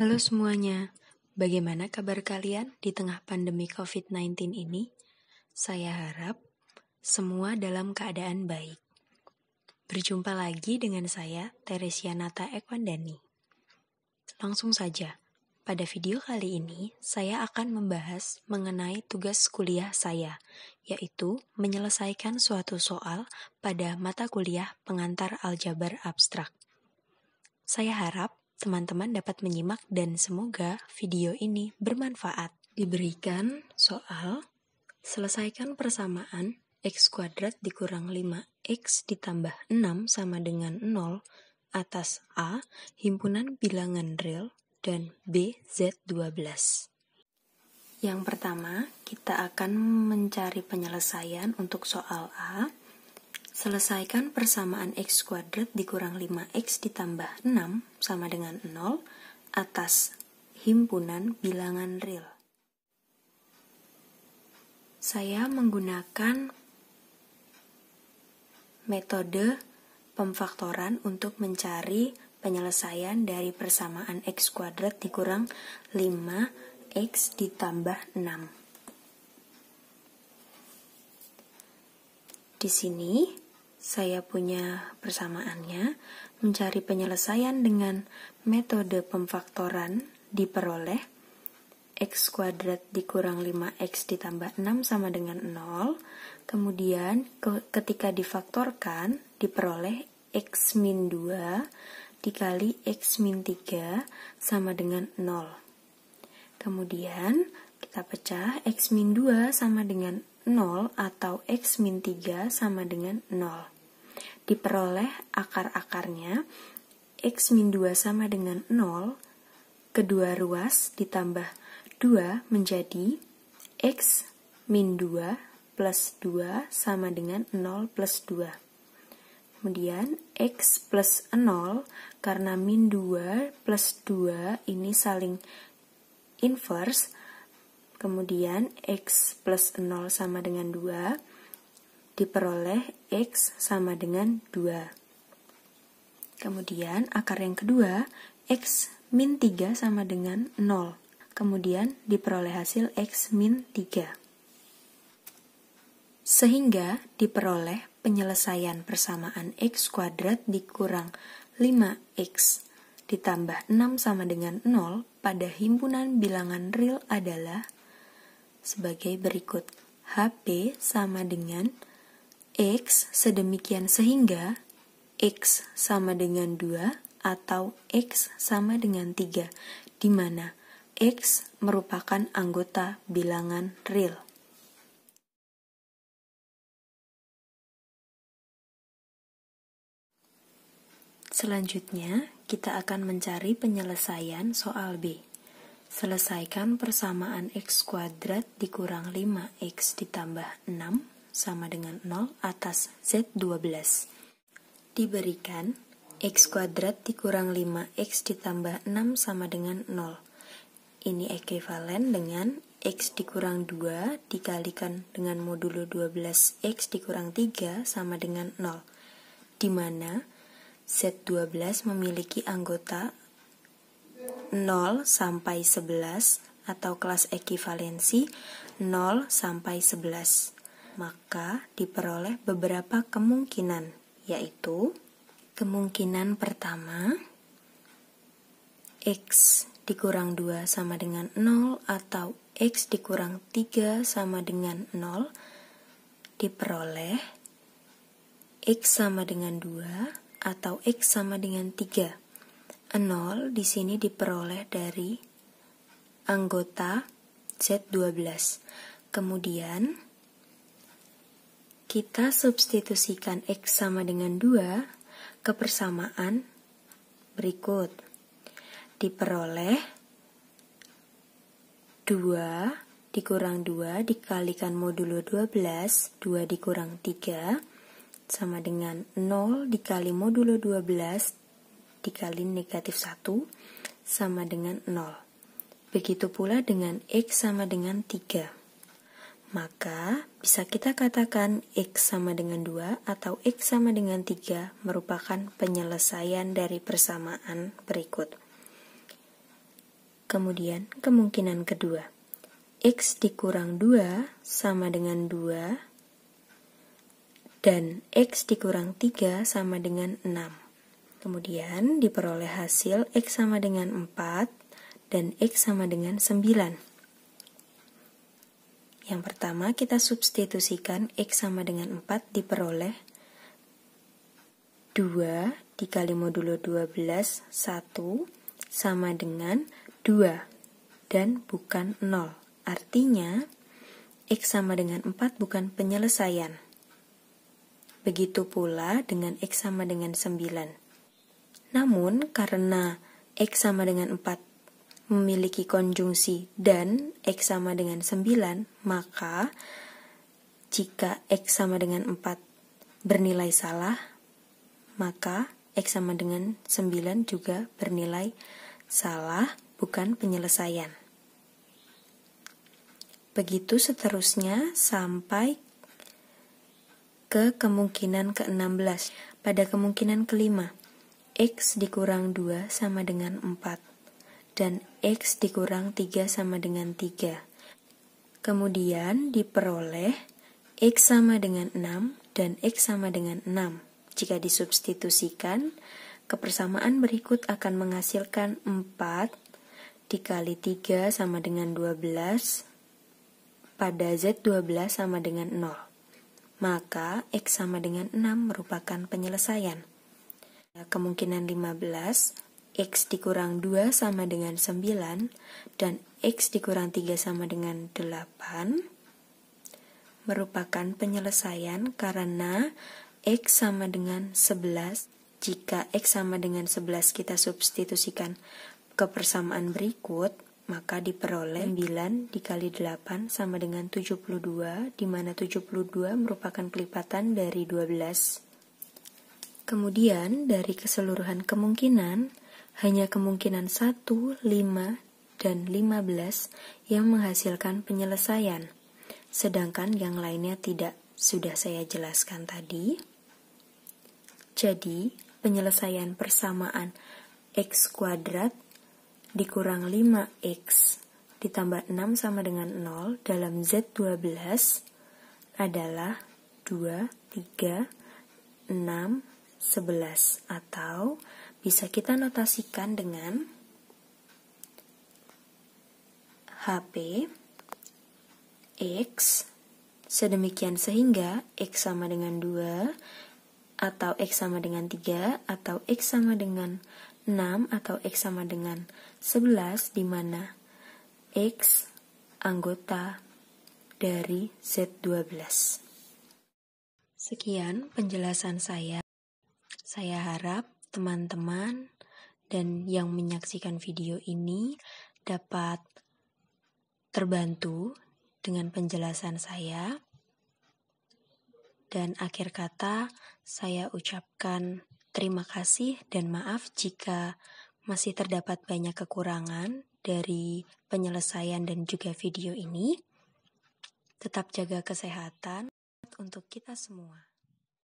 Halo semuanya, bagaimana kabar kalian di tengah pandemi COVID-19 ini? Saya harap semua dalam keadaan baik. Berjumpa lagi dengan saya, Teresianata Ekwandani. Langsung saja, pada video kali ini saya akan membahas mengenai tugas kuliah saya, yaitu menyelesaikan suatu soal pada mata kuliah pengantar aljabar abstrak. Saya harap teman-teman dapat menyimak dan semoga video ini bermanfaat. Diberikan soal, selesaikan persamaan x kuadrat dikurang 5x ditambah 6 sama dengan 0 atas A, himpunan bilangan real, dan B, Z12. Yang pertama, kita akan mencari penyelesaian untuk soal A. Selesaikan persamaan x kuadrat dikurang 5x ditambah 6 sama dengan 0 atas himpunan bilangan real. Saya menggunakan metode pemfaktoran untuk mencari penyelesaian dari persamaan x kuadrat dikurang 5x ditambah 6. Di sini saya punya persamaannya, mencari penyelesaian dengan metode pemfaktoran diperoleh x kuadrat dikurang 5x ditambah 6 sama dengan 0, kemudian ketika difaktorkan diperoleh x min 2 dikali x min 3 sama dengan 0. Kemudian kita pecah x min 2 sama dengan 0 atau x min 3 sama dengan 0. Diperoleh akar-akarnya x min 2 sama dengan 0, kedua ruas ditambah 2 menjadi x min 2 plus 2 sama dengan 0 plus 2. Kemudian x plus 0, karena min 2 plus 2 ini saling inverse, kemudian x plus 0 sama dengan 2, diperoleh x sama dengan 2. Kemudian akar yang kedua, x min 3 sama dengan 0. Kemudian diperoleh hasil x min 3. Sehingga diperoleh penyelesaian persamaan x kuadrat dikurang 5x ditambah 6 sama dengan 0 pada himpunan bilangan real adalah sebagai berikut. HP sama dengan X sedemikian sehingga X sama dengan 2 atau X sama dengan 3, di mana X merupakan anggota bilangan real. Selanjutnya, kita akan mencari penyelesaian soal B. Selesaikan persamaan x kuadrat dikurang 5x ditambah 6 sama dengan 0 atas Z12. Diberikan x kuadrat dikurang 5x ditambah 6 sama dengan 0. Ini ekuivalen dengan x dikurang 2 dikalikan dengan modulo 12x dikurang 3 sama dengan 0, di mana Z12 memiliki anggota 0 sampai 11 atau kelas ekivalensi 0 sampai 11. Maka diperoleh beberapa kemungkinan, yaitu kemungkinan pertama x dikurang 2 sama dengan 0 atau x dikurang 3 sama dengan 0, diperoleh x sama dengan 2 atau x sama dengan 3. 0 di sini diperoleh dari anggota Z12. Kemudian kita substitusikan x sama dengan 2 ke persamaan berikut. Diperoleh 2 dikurang 2 dikalikan modulo 12, 2 dikurang 3 sama dengan 0 dikali modulo 12 dikali negatif 1 sama dengan 0. Begitu pula dengan x sama dengan 3. Maka bisa kita katakan x sama dengan 2 atau x sama dengan 3 merupakan penyelesaian dari persamaan berikut. Kemudian kemungkinan kedua, X dikurang 2 sama dengan 2, dan X dikurang 3 sama dengan 6. Kemudian diperoleh hasil X sama dengan 4 dan X sama dengan 9. Yang pertama kita substitusikan X sama dengan 4 diperoleh 2 dikali modulo 12, 1 sama dengan 2 dan bukan 0. Artinya X sama dengan 4 bukan penyelesaian. Begitu pula dengan X sama dengan 9. Namun karena X sama dengan 4 memiliki konjungsi dan X sama dengan 9, maka jika X sama dengan 4 bernilai salah, maka X sama dengan 9 juga bernilai salah, bukan penyelesaian. Begitu seterusnya sampai ke kemungkinan ke-16. Pada kemungkinan kelima, X dikurang 2 sama dengan 4 dan X dikurang 3 sama dengan 3. Kemudian diperoleh X sama dengan 6 dan X sama dengan 6. Jika disubstitusikan, kebersamaan berikut akan menghasilkan 4 dikali 3 sama dengan 12 pada Z12 sama dengan 0. Maka X sama dengan 6 merupakan penyelesaian. Kemungkinan 15, X dikurang 2 sama dengan 9 dan X dikurang 3 sama dengan 8 merupakan penyelesaian karena X sama dengan 11. Jika X sama dengan 11 kita substitusikan ke persamaan berikut, maka diperoleh 9 dikali 8 sama dengan 72, di mana 72 merupakan kelipatan dari 12. Kemudian dari keseluruhan kemungkinan, hanya kemungkinan 1, 5, dan 15 yang menghasilkan penyelesaian, sedangkan yang lainnya tidak. Sudah saya jelaskan tadi. Jadi, penyelesaian persamaan X kuadrat dikurang 5X ditambah 6 sama dengan 0 dalam Z12 adalah 2, 3, 6, 11, atau bisa kita notasikan dengan HP X sedemikian sehingga X sama dengan 2 atau X sama dengan 3 atau X sama dengan 6 atau X sama dengan 11, di mana X anggota dari Z12. Sekian penjelasan saya. Saya harap teman-teman dan yang menyaksikan video ini dapat terbantu dengan penjelasan saya. Dan akhir kata, saya ucapkan terima kasih dan maaf jika masih terdapat banyak kekurangan dari penyelesaian dan juga video ini. Tetap jaga kesehatan untuk kita semua.